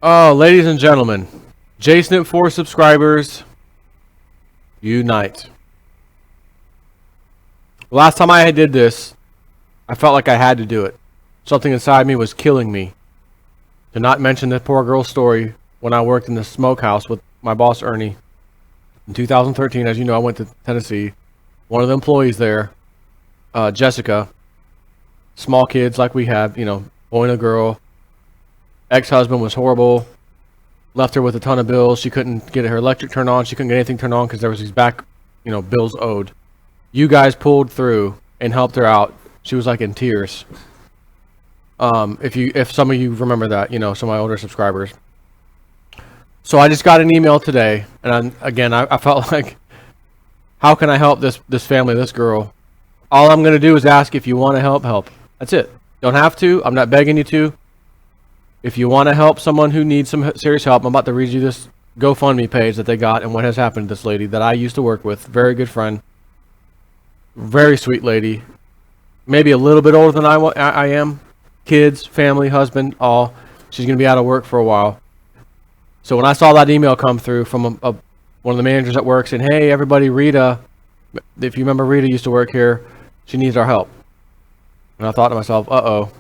Oh, ladies and gentlemen, JSNIP4 subscribers, unite. The last time I did this, I felt like I had to do it. Something inside me was killing me. To not mention the poor girl's story when I worked in the smokehouse with my boss Ernie. In 2013, as you know, I went to Tennessee. One of the employees there, Jessica, small kids like we had, boy and a girl. Ex-husband was horrible. Left her with a ton of bills. She couldn't get her electric turned on. She couldn't get anything turned on because there was these back, bills owed. You guys pulled through and helped her out. She was like in tears. If some of you remember that, some of my older subscribers. So I just got an email today, and I felt like, how can I help this family, this girl? All I'm gonna do is ask if you want to help. That's it. Don't have to. I'm not begging you to. If you want to help someone who needs some serious help, I'm about to read you this GoFundMe page that they got and what has happened to this lady that I used to work with. Very good friend. Very sweet lady. Maybe a little bit older than I am. Kids, family, husband, all. She's going to be out of work for a while. So when I saw that email come through from one of the managers at work saying, hey, everybody, Rita, if you remember Rita used to work here, she needs our help. And I thought to myself, uh-oh,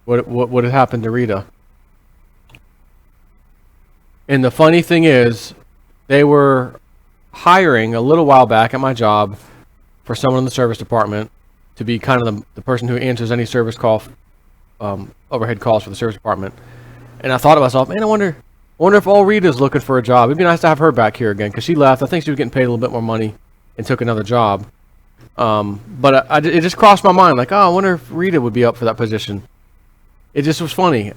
what had happened to Rita? And the funny thing is, they were hiring a little while back at my job for someone in the service department to be kind of the person who answers any service call, overhead calls for the service department. And I thought to myself, man, I wonder if old Rita's looking for a job. It'd be nice to have her back here again, because she left. I think she was getting paid a little bit more money and took another job. But it just crossed my mind, like, oh, I wonder if Rita would be up for that position. It just was funny.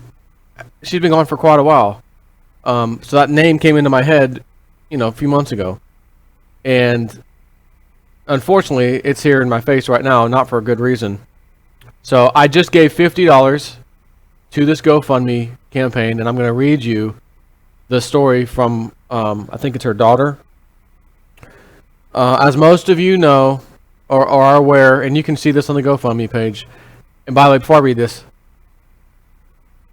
She's been gone for quite a while. So that name came into my head, a few months ago. And unfortunately, it's here in my face right now, not for a good reason. So I just gave $50 to this GoFundMe campaign, and I'm going to read you the story from, I think it's her daughter. As most of you know, or are aware, and you can see this on the GoFundMe page. And by the way, before I read this,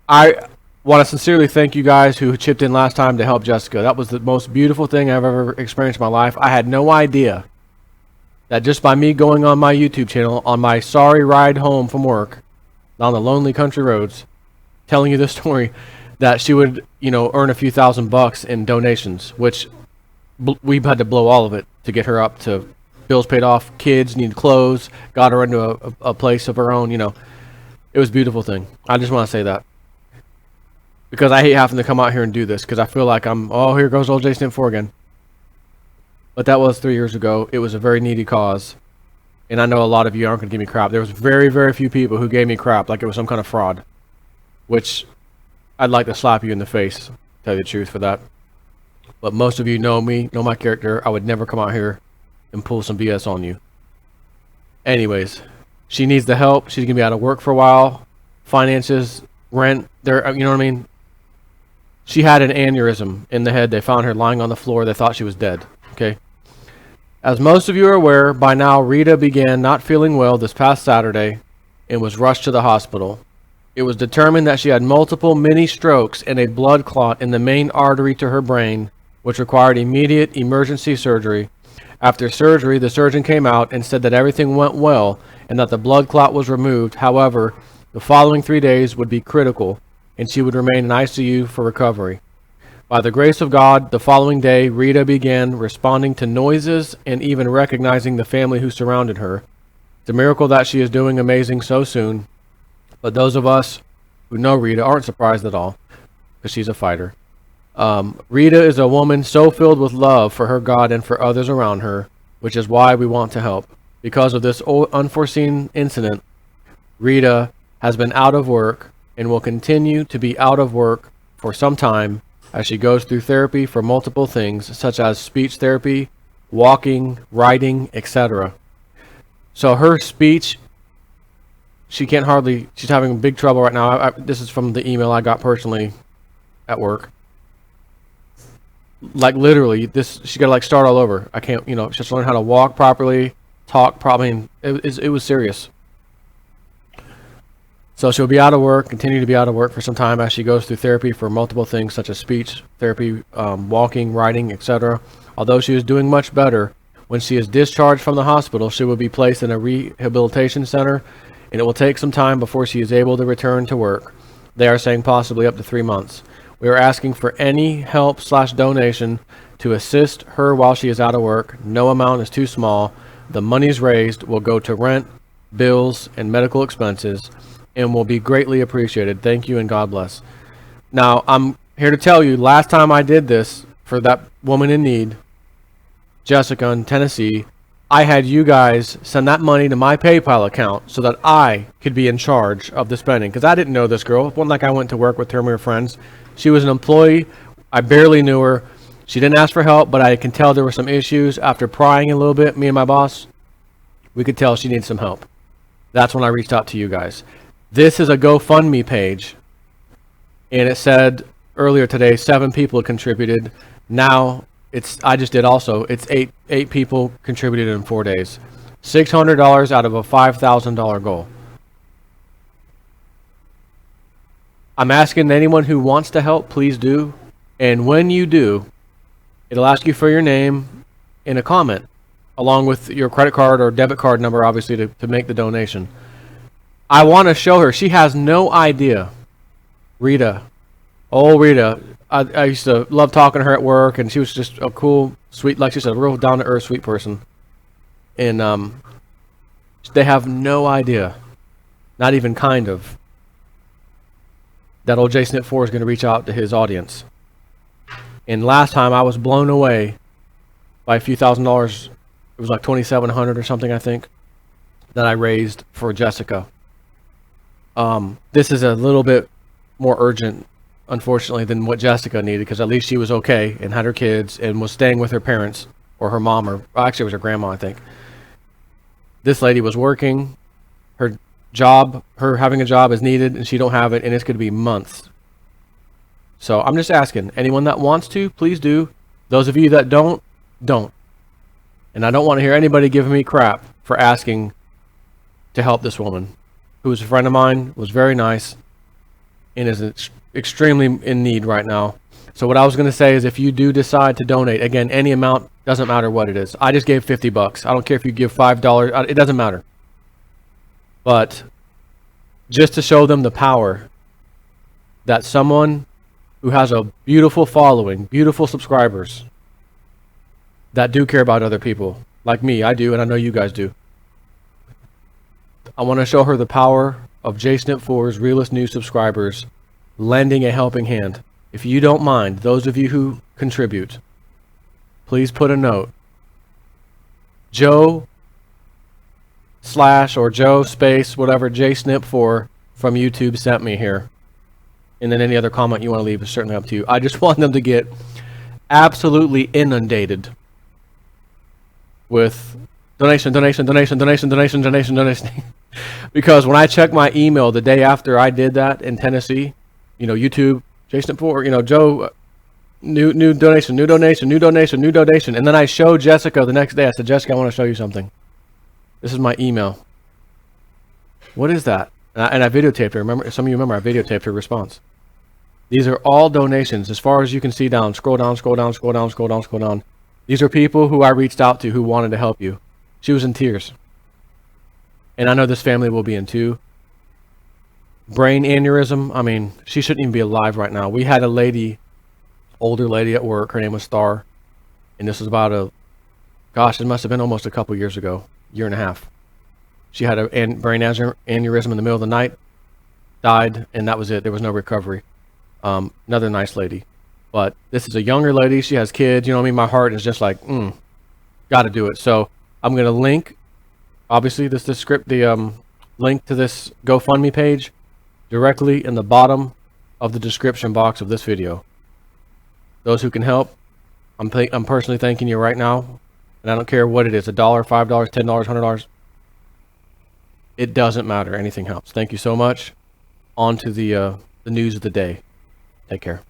I want to sincerely thank you guys who chipped in last time to help Jessica. That was the most beautiful thing I've ever experienced in my life. I had no idea that just by me going on my YouTube channel on my sorry ride home from work down the lonely country roads, telling you this story, that she would, earn a few $1,000 in donations, which we had to blow all of it to get her up to bills paid off, kids need clothes, got her into a place of her own. It was a beautiful thing. I just want to say that. Because I hate having to come out here and do this, because I feel like here goes old JSNIP4 again. But that was 3 years ago. It was a very needy cause. And I know a lot of you aren't going to give me crap. There was very, very few people who gave me crap like it was some kind of fraud. Which I'd like to slap you in the face, to tell you the truth for that. But most of you know me, know my character. I would never come out here and pull some BS on you. Anyways, she needs the help. She's going to be out of work for a while. Finances, rent, you know what I mean? She had an aneurysm in the head. They found her lying on the floor. They thought she was dead. Okay. As most of you are aware, by now Rita began not feeling well this past Saturday and was rushed to the hospital. It was determined that she had multiple mini strokes and a blood clot in the main artery to her brain, which required immediate emergency surgery. After surgery, the surgeon came out and said that everything went well and that the blood clot was removed. However, the following 3 days would be critical, and she would remain in ICU for recovery. By the grace of God, the following day, Rita began responding to noises and even recognizing the family who surrounded her. It's a miracle that she is doing amazing so soon, but those of us who know Rita aren't surprised at all, because she's a fighter. Rita is a woman so filled with love for her God and for others around her, which is why we want to help. Because of this unforeseen incident, Rita has been out of work and will continue to be out of work for some time as she goes through therapy for multiple things such as speech therapy, walking, writing, etc. So her speech, she's having big trouble right now. This is from the email I got personally at work. Like literally, she got to start all over. I can't, just learn how to walk properly, talk properly. It was serious. So she'll be out of work, continue to be out of work for some time as she goes through therapy for multiple things such as speech therapy, walking, writing, etc. Although she is doing much better, when she is discharged from the hospital, she will be placed in a rehabilitation center, and it will take some time before she is able to return to work. They are saying possibly up to 3 months. We are asking for any help/donation to assist her while she is out of work. No amount is too small. The monies raised will go to rent, bills, and medical expenses, and will be greatly appreciated. Thank you and God bless. Now, I'm here to tell you, last time I did this for that woman in need, Jessica in Tennessee, I had you guys send that money to my PayPal account so that I could be in charge of the spending, because I didn't know this girl. It wasn't like I went to work with her and we were friends. She was an employee. I barely knew her. She didn't ask for help, but I can tell there were some issues. After prying a little bit, me and my boss, we could tell she needed some help. That's when I reached out to you guys. This is a GoFundMe page, and it said earlier today 7 people contributed. Now I just did also. It's eight people contributed in 4 days. $600 out of a $5,000 goal. I'm asking anyone who wants to help, please do. And when you do, it'll ask you for your name in a comment, along with your credit card or debit card number, obviously, to make the donation. I want to show her. She has no idea. Rita. Oh, Rita. I used to love talking to her at work, and she was just a cool, sweet, like she said, a real down-to-earth, sweet person. And they have no idea, not even kind of, that old JSnip4 is going to reach out to his audience. And last time I was blown away by a few $1,000s. It was like $2,700 or something, I think, that I raised for Jessica. This is a little bit more urgent, unfortunately, than what Jessica needed, because at least she was okay and had her kids and was staying with her parents or her mom, or actually it was her grandma, I think. This lady was working. Her having a job is needed, and she don't have it, and it's going to be months. So I'm just asking, anyone that wants to, please do. Those of you that don't. And I don't want to hear anybody giving me crap for asking to help this woman, who is a friend of mine, was very nice, and is extremely in need right now. So what I was going to say is, if you do decide to donate, again, any amount, doesn't matter what it is. I just gave $50. I don't care if you give $5. It doesn't matter. But just to show them the power that someone who has a beautiful following, beautiful subscribers, that do care about other people, like me, I do, and I know you guys do. I want to show her the power of JSnip4's Realist News subscribers lending a helping hand. If you don't mind, those of you who contribute, please put a note. Joe/ or Joe space whatever JSnip4 from YouTube sent me here. And then any other comment you want to leave is certainly up to you. I just want them to get absolutely inundated with donation. Because when I checked my email the day after I did that in Tennessee, YouTube, JSnip4, Joe, new donation. And then I showed Jessica the next day. I said, Jessica, I want to show you something. This is my email. What is that? And I videotaped her. Remember, some of you remember I videotaped her response. These are all donations. As far as you can see down, scroll down. These are people who I reached out to who wanted to help you. She was in tears. And I know this family will be in too. Brain aneurysm. I mean, she shouldn't even be alive right now. We had a lady, older lady at work. Her name was Star. And this was about it must have been almost a couple years ago, year and a half. She had a brain aneurysm in the middle of the night, died, and that was it. There was no recovery. Another nice lady. But this is a younger lady. She has kids. You know what I mean? My heart is just like, got to do it. So I'm going to link, obviously, the link to this GoFundMe page directly in the bottom of the description box of this video. Those who can help, I'm personally thanking you right now. And I don't care what it is, $1, $5, $10, $100. It doesn't matter. Anything helps. Thank you so much. On to the news of the day. Take care.